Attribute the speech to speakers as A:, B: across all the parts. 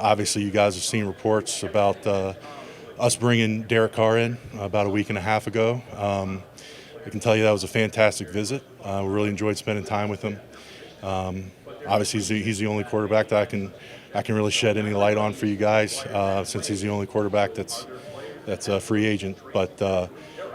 A: Obviously, you guys have seen reports about us bringing Derek Carr in about a week and a half ago. I can tell you that was a fantastic visit. We really enjoyed spending time with him. Obviously, he's the only quarterback that I can really shed any light on for you guys, since he's the only quarterback that's a free agent. But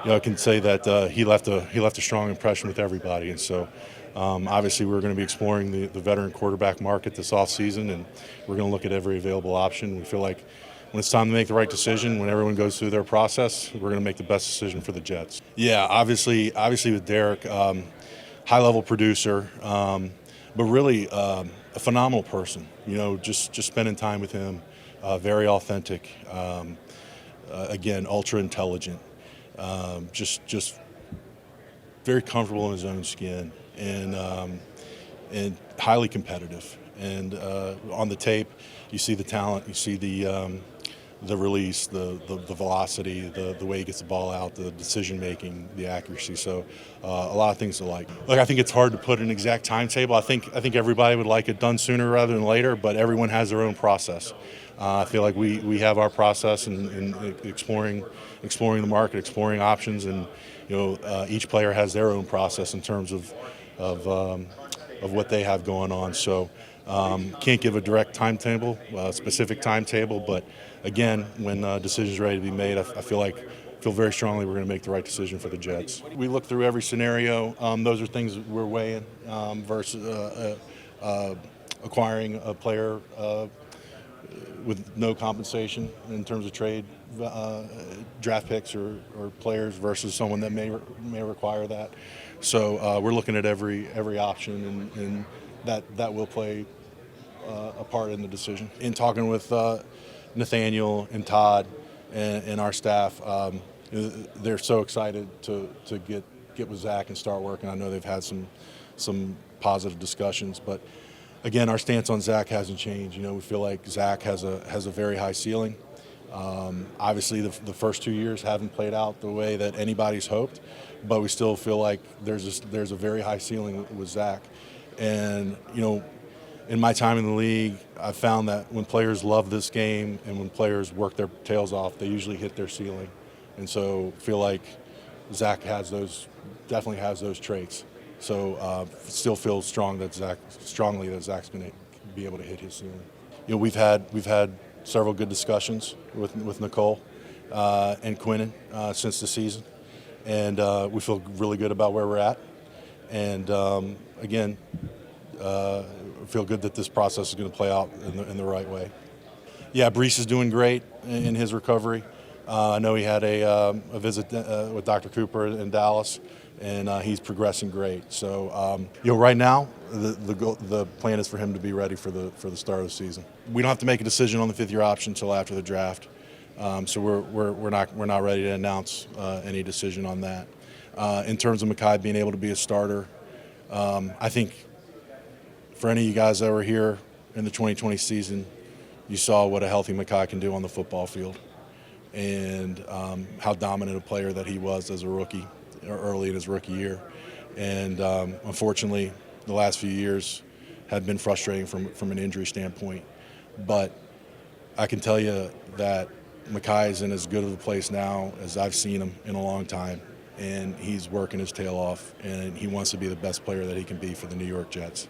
A: I can say that he left a strong impression with everybody, and so obviously we're going to be exploring the veteran quarterback market this offseason, and we're going to look at every available option. We feel like when it's time to make the right decision, when everyone goes through their process, we're going to make the best decision for the Jets. Yeah, obviously with Derek, high-level producer, but really a phenomenal person. Just spending time with him, very authentic. Again, ultra intelligent, just very comfortable in his own skin, and highly competitive. And on the tape, you see the talent, you see the release, the velocity, the way he gets the ball out, the decision making, the accuracy. So a lot of things to like. Look, I think it's hard to put an exact timetable. I think everybody would like it done sooner rather than later, but everyone has their own process. I feel like we have our process in exploring the market, exploring options, and each player has their own process in terms of what they have going on. So can't give a direct timetable, specific timetable, but again, when decisions are ready to be made, I feel very strongly we're going to make the right decision for the Jets. We look through every scenario. Those are things that we're weighing versus acquiring a player with no compensation in terms of trade draft picks or players versus someone that may require that. So we're looking at every option, and that will play a part in the decision. In talking with Nathaniel and Todd and our staff, they're so excited to get with Zach and start working. I know they've had some positive discussions, but again, our stance on Zach hasn't changed. We feel like Zach has a very high ceiling. Obviously, the first 2 years haven't played out the way that anybody's hoped, but we still feel like there's a very high ceiling with Zach. And in my time in the league, I've found that when players love this game and when players work their tails off, they usually hit their ceiling. And so feel like Zach definitely has those traits. So still feel strongly that Zach's going to be able to hit his ceiling. We've had several good discussions with Nicole and Quinnen since the season, and we feel really good about where we're at. And again, feel good that this process is going to play out in the right way. Yeah, Breece is doing great in his recovery. I know he had a visit with Dr. Cooper in Dallas, and he's progressing great. So right now the plan is for him to be ready for the start of the season. We don't have to make a decision on the fifth-year option until after the draft, so we're not ready to announce any decision on that. In terms of Mekhi being able to be a starter, I think for any of you guys that were here in the 2020 season, you saw what a healthy Mekhi can do on the football field, and how dominant a player that he was as a rookie, or early in his rookie year. And unfortunately, the last few years have been frustrating from an injury standpoint. But I can tell you that Mekhi is in as good of a place now as I've seen him in a long time, and he's working his tail off, and he wants to be the best player that he can be for the New York Jets.